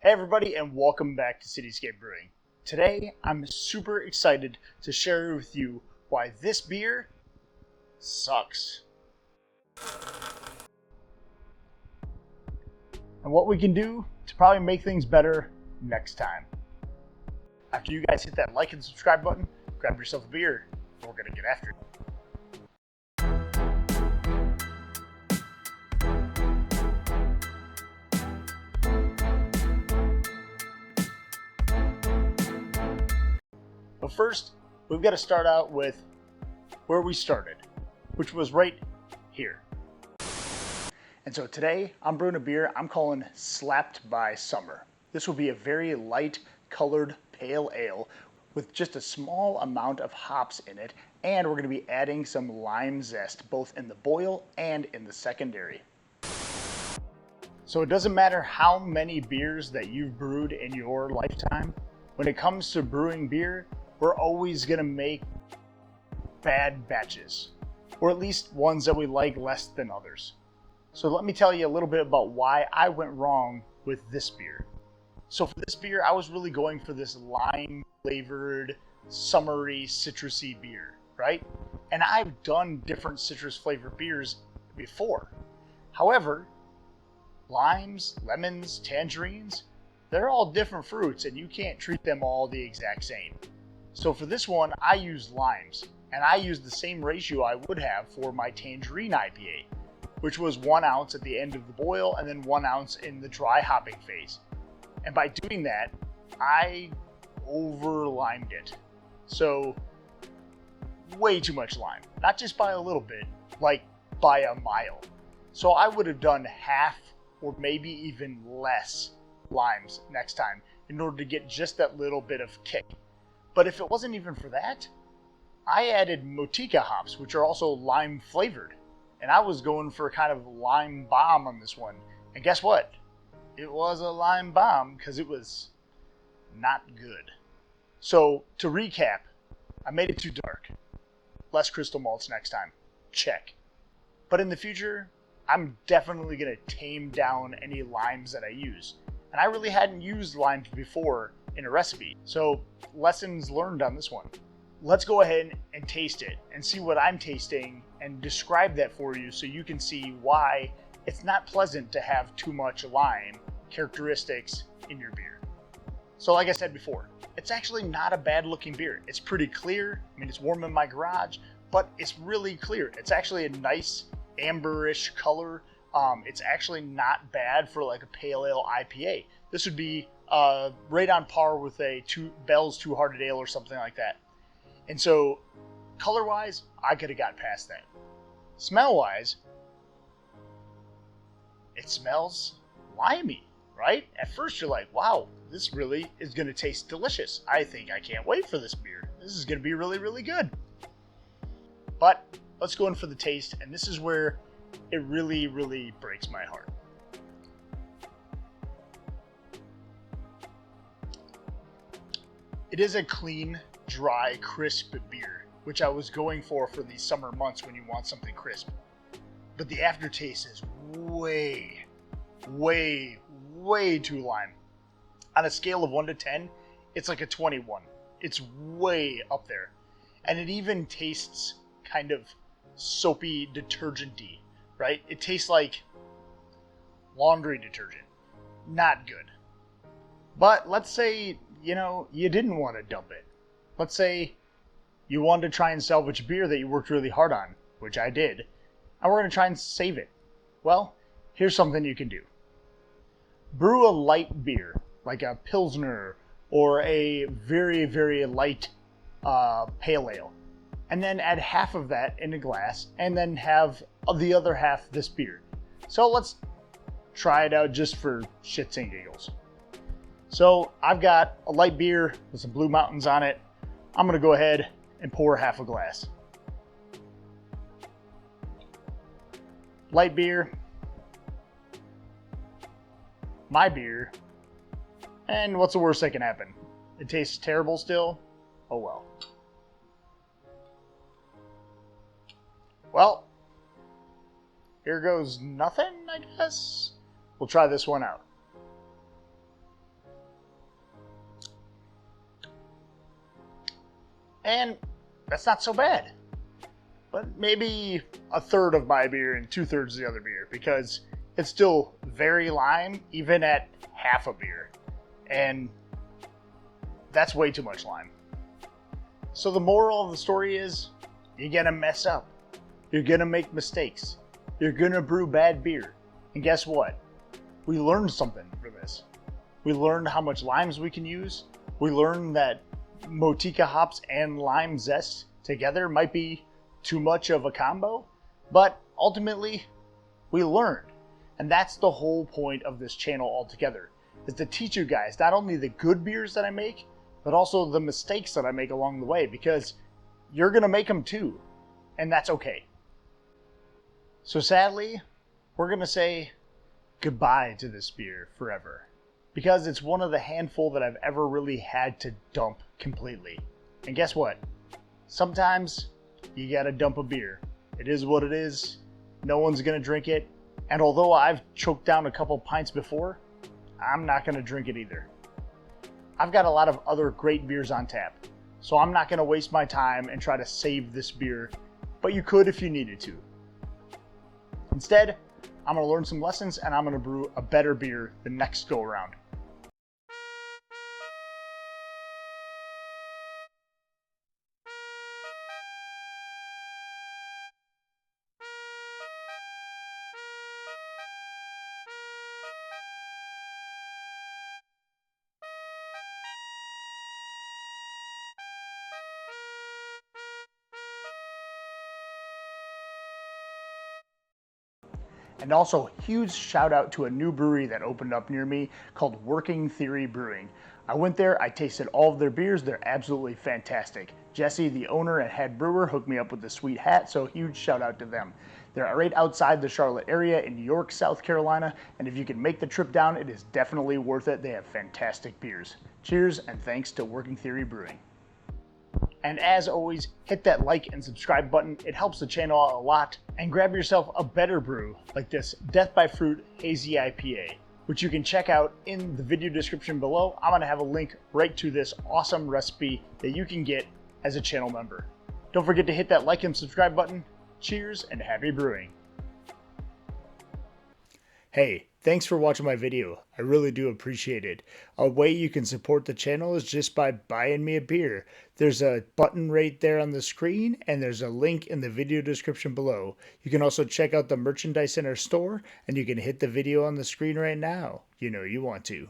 Hey everybody, and welcome back to Cityscape Brewing. Today, I'm super excited to share with you why this beer sucks. And what we can do to probably make things better next time. After you guys hit that like and subscribe button, grab yourself a beer, and we're gonna get after it. But first, we've got to start out with where we started, which was right here. And so today, I'm brewing a beer I'm calling Slapped by Summer. This will be a very light colored pale ale with just a small amount of hops in it, and we're going to be adding some lime zest both in the boil and in the secondary. So it doesn't matter how many beers that you've brewed in your lifetime, when it comes to brewing beer, we're always going to make bad batches, or at least ones that we like less than others. So let me tell you a little bit about why I went wrong with this beer. So for this beer, I was really going for this lime flavored, summery, citrusy beer, right? And I've done different citrus flavored beers before. However, limes, lemons, tangerines, they're all different fruits and you can't treat them all the exact same. So for this one, I used limes, and I used the same ratio I would have for my tangerine IPA, which was 1 ounce at the end of the boil and then 1 ounce in the dry hopping phase. And by doing that, I over-limed it. So way too much lime, not just by a little bit, like by a mile. So I would have done half or maybe even less limes next time in order to get just that little bit of kick. But if it wasn't even for that, I added Motica hops, which are also lime flavored. And I was going for a kind of lime bomb on this one. And guess what? It was a lime bomb because it was not good. So to recap, I made it too dark. Less crystal malts next time. Check. But in the future, I'm definitely going to tame down any limes that I use. And I really hadn't used limes before in a recipe, so lessons learned on this one. Let's go ahead and taste it and see what I'm tasting and describe that for you so you can see why it's not pleasant to have too much lime characteristics in your beer. So like I said before, it's actually not a bad looking beer. It's pretty clear. I mean, it's warm in my garage, but it's really clear. It's actually a nice amberish color. It's actually not bad for like a pale ale IPA. This would be right on par with a Bell's Two Hearted Ale or something like that. And so, color-wise, I could have got past that. Smell-wise, it smells limey, right? At first you're like, wow, this really is going to taste delicious. I think I can't wait for this beer. This is going to be really, really good. But let's go in for the taste, and this is where it really, really breaks my heart. It is a clean, dry, crisp beer, which I was going for these summer months when you want something crisp. But the aftertaste is way, way, way too lime. On a scale of 1 to 10, it's like a 21. It's way up there. And it even tastes kind of soapy, detergent-y, right? It tastes like laundry detergent. Not good. But let's say, you didn't want to dump it. Let's say you wanted to try and salvage a beer that you worked really hard on, which I did, and we're going to try and save it. Well, here's something you can do. Brew a light beer, like a Pilsner or a very, very light pale ale, and then add half of that in a glass, and then have the other half this beer. So let's try it out just for shits and giggles. So I've got a light beer with some Blue Mountains on it. I'm going to go ahead and pour half a glass. Light beer. My beer. And what's the worst that can happen? It tastes terrible still? Oh well. Well, here goes nothing, I guess. We'll try this one out. And that's not so bad. But maybe a third of my beer and 2/3 of the other beer, because it's still very lime even at half a beer. And that's way too much lime. So the moral of the story is, you're gonna mess up. You're gonna make mistakes. You're gonna brew bad beer. And guess what? We learned something from this. We learned how much limes we can use. We learned that Motica hops and lime zest together might be too much of a combo, but ultimately we learned. And that's the whole point of this channel altogether, is to teach you guys not only the good beers that I make, but also the mistakes that I make along the way, because you're gonna make them too, and that's okay. So sadly, we're gonna say goodbye to this beer forever, because it's one of the handful that I've ever really had to dump completely. And guess what? Sometimes you gotta dump a beer. It is what it is. No one's gonna drink it. And although I've choked down a couple pints before, I'm not gonna drink it either. I've got a lot of other great beers on tap, so I'm not gonna waste my time and try to save this beer, but you could if you needed to. Instead, I'm gonna learn some lessons and I'm gonna brew a better beer the next go around. And also, huge shout out to a new brewery that opened up near me called Working Theory Brewing. I went there, I tasted all of their beers, they're absolutely fantastic. Jesse, the owner and head brewer, hooked me up with this sweet hat, so huge shout out to them. They're right outside the Charlotte area in York, South Carolina, and if you can make the trip down, it is definitely worth it. They have fantastic beers. Cheers, and thanks to Working Theory Brewing. And as always, hit that like and subscribe button. It helps the channel out a lot. And grab yourself a better brew like this Death by Fruit Hazy IPA, which you can check out in the video description below. I'm gonna have a link right to this awesome recipe that you can get as a channel member. Don't forget to hit that like and subscribe button. Cheers and happy brewing. Hey, thanks for watching my video. I really do appreciate it. A way you can support the channel is just by buying me a beer. There's a button right there on the screen, and there's a link in the video description below. You can also check out the merchandise in our store, and you can hit the video on the screen right now. You know you want to.